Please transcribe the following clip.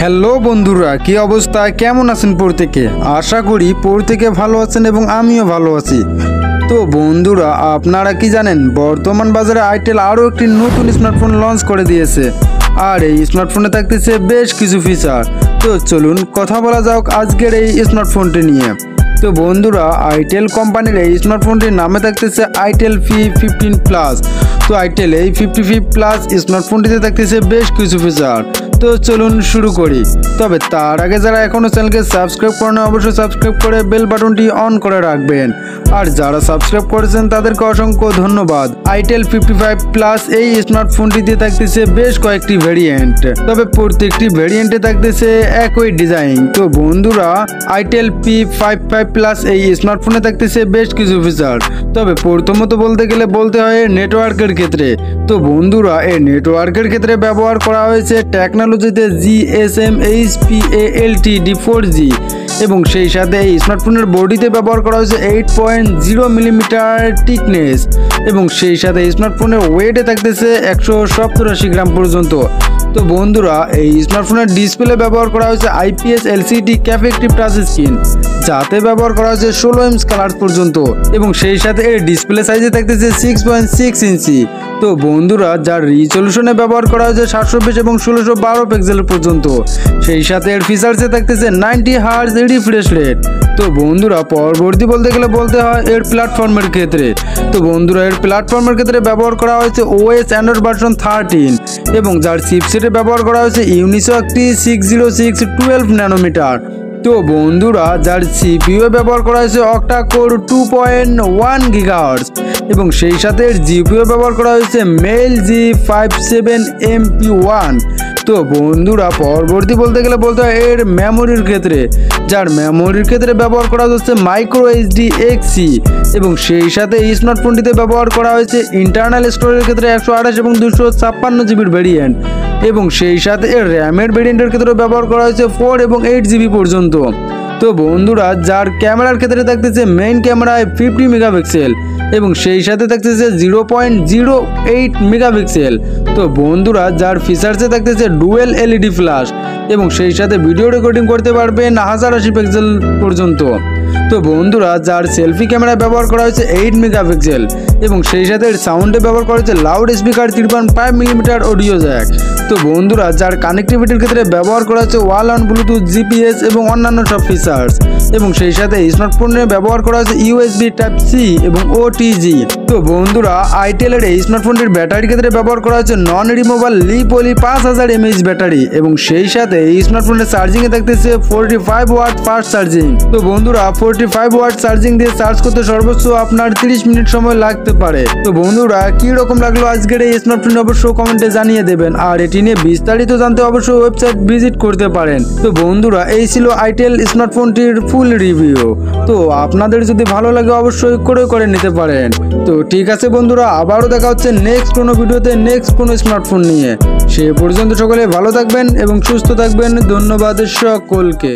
Hello বন্ধুরা, কি অবস্থা, কেমন আছেন প্রত্যেকে? আশা করি প্রত্যেকে ভালো আছেন এবং আমিও ভালো আছি। তো বন্ধুরা, আপনারা কি জানেন বর্তমান বাজারে আইটেল আরও একটি নতুন স্মার্টফোন লঞ্চ করে দিয়েছে। আর এই স্মার্টফোনে থাকতেছে বেশ কিছু ফিচার। তো চলুন কথা বলা যাক আজকের এই স্মার্টফোনটি নিয়ে। তো বন্ধুরা, আইটেল কোম্পানির এই স্মার্টফোনটির নামে থাকতেছে আইটেল P15 প্লাস। তো আইটেল এই 55 প্লাস স্মার্টফোনটিতে থাকতেছে বেশ কিছু ফিচার। তো চলুন শুরু করি। তবে তার আগে যারা এখনও চ্যানেলকে সাবস্ক্রাইব করেন অবশ্যই সাবস্ক্রাইব করে বেল বাটনটি অন করে রাখবেন। আর যারা সাবস্ক্রাইব করেছেন তাদেরকে অসংখ্য ধন্যবাদ। আইটেল 55 প্লাস এই স্মার্টফোনটিতে থাকতেছে বেশ কয়েকটি ভেরিয়েন্ট, তবে প্রত্যেকটি ভেরিয়েন্টে থাকতেছে একই ডিজাইন। তো বন্ধুরা, আইটেল P55 প্লাস এই স্মার্টফোনে থাকতেছে বেশ কিছু ফিচার। তবে প্রথমত বলতে গেলে বলতে হয় নেটওয়ার্কের ক্ষেত্রে। তো বন্ধুরা, এই নেটওয়ার্কের ক্ষেত্রে ব্যবহার করা হয়েছে টেকনোলজিতে GSM HPALTD 4G এবং সেই সাথে এই স্মার্টফোনের বডিতে ব্যবহার করা হয়েছে 8.0 মিলিমিটার টিকনেস এবং সেই সাথে স্মার্টফোনের ওয়েটে থাকতেছে 187 গ্রাম পর্যন্ত। তো বন্ধুরা, এই স্মার্টফোনের ডিসপ্লে ব্যবহার করা হয়েছে IPS LCD capacitive touch screen, যাতে ব্যবহার করা হয়েছে 16 ইঞ্চ কালার পর্যন্ত এবং সেই সাথে এর ডিসপ্লে সাইজে থাকতেছে 6.6 ইঞ্চি। তো বন্ধুরা, যার রিজলিউশনে ব্যবহার করা হয়েছে 720 এবং 1612 পিক্সেল পর্যন্ত। সেই সাথে এর ফিচার্সে থাকতেছে 90 হার্জ রিফ্রেশ রেট। তো বন্ধুরা, পরবর্তী বলতে গেলে বলতে হয় এর প্ল্যাটফর্মের ক্ষেত্রে। তো বন্ধুরা, এর প্ল্যাটফর্মের ক্ষেত্রে ব্যবহার করা হয়েছে OS অ্যান্ড্রয়েড ভার্সন 13 এবং যার চিপসেটে ব্যবহার করা হয়েছে ইউনিসক T606 12 ন্যানোমিটার। তো বন্ধুরা, যার CPU ব্যবহার করা হয়েছে অক্টা কোর 2.1 GHz এবং সেই সাথে এর GPU ব্যবহার করা হয়েছে মেল G57MP1। তো বন্ধুরা, পরবর্তী বলতে গেলে বলতে হয় এর মেমোরির ক্ষেত্রে, যার মেমোরির ক্ষেত্রে ব্যবহার করা হচ্ছে মাইক্রো SD XC এবং সেই সাথে এই স্মার্টফোনটিতে ব্যবহার করা হয়েছে ইন্টারনাল স্টোরেজের ক্ষেত্রে 128 এবং 256 জিবির ভেরিয়েন্ট এবং সেই সাথে এর র্যামের ভেরিয়েন্টের ক্ষেত্রে ব্যবহার করা হয়েছে 4 এবং 8 জিবি পর্যন্ত। তো বন্ধুরা, যার ক্যামেরার ক্ষেত্রে থাকতেছে মেইন ক্যামেরায় 50 মেগাপিক্সেল এবং সেই সাথে থাকতেছে 0.08 মেগাপিক্সেল। তো বন্ধুরা, যার ফিচার্সে থাকতেছে ডুয়েল LED ফ্ল্যাশ এবং সেই সাথে ভিডিও রেকর্ডিং করতে পারবেন 1080 পিক্সেল পর্যন্ত। তো বন্ধুরা, যার সেলফি ক্যামেরা ব্যবহার করা হয়েছে 8 মেগাপিক্সেল এবং সেই সাথে সাউন্ডে ব্যবহার করা হয়েছে loud speaker 3.5 millimetre audio Jack. তো বন্ধুরা, যার কানেক্টিভিটির ক্ষেত্রে ব্যবহার করা হচ্ছে ওয়াল অন ব্লুটুথ GPS এবং অন্যান্য সব ফিচার্স এবং সেই সাথে স্মার্টফোনে ব্যবহার করা হয়েছে USB Type-C এবং OTG। তো বন্ধুরা, আইটেলের এই স্মার্টফোনটির ব্যাটারির ক্ষেত্রে ব্যবহার করা হচ্ছে নন রিমুভাল লি-পলি 5000 mAh ব্যাটারি এবং সেই সাথে এই স্মার্টফোনের চার্জিংয়ে থাকতেছে 45 ওয়াট ফাস্ট চার্জিং। তো বন্ধুরা, 45 ওয়াট চার্জিং দিয়ে চার্জ করতে সর্বোচ্চ আপনার 30 মিনিট সময় লাগতে পারে। তো বন্ধুরা, কি রকম লাগলো আজকের এই স্মার্টফোন অবশ্যই কমেন্টে জানিয়ে দেবেন। আর এটি নিয়ে বিস্তারিত জানতে অবশ্যই ওয়েবসাইট ভিজিট করতে পারেন। তো বন্ধুরা, এই ছিল আইটেল স্মার্টফোনটির ফুল রিভিউ। তো আপনাদের যদি ভালো লাগে অবশ্যই করে নিতে পারেন। তো ঠিক আছে বন্ধুরা, আবারও দেখা হচ্ছে নেক্সট কোনো ভিডিওতে নেক্সট কোনো স্মার্টফোন নিয়ে। সে পর্যন্ত সকলে ভালো থাকবেন এবং সুস্থ থাকবেন। ধন্যবাদ সকলকে।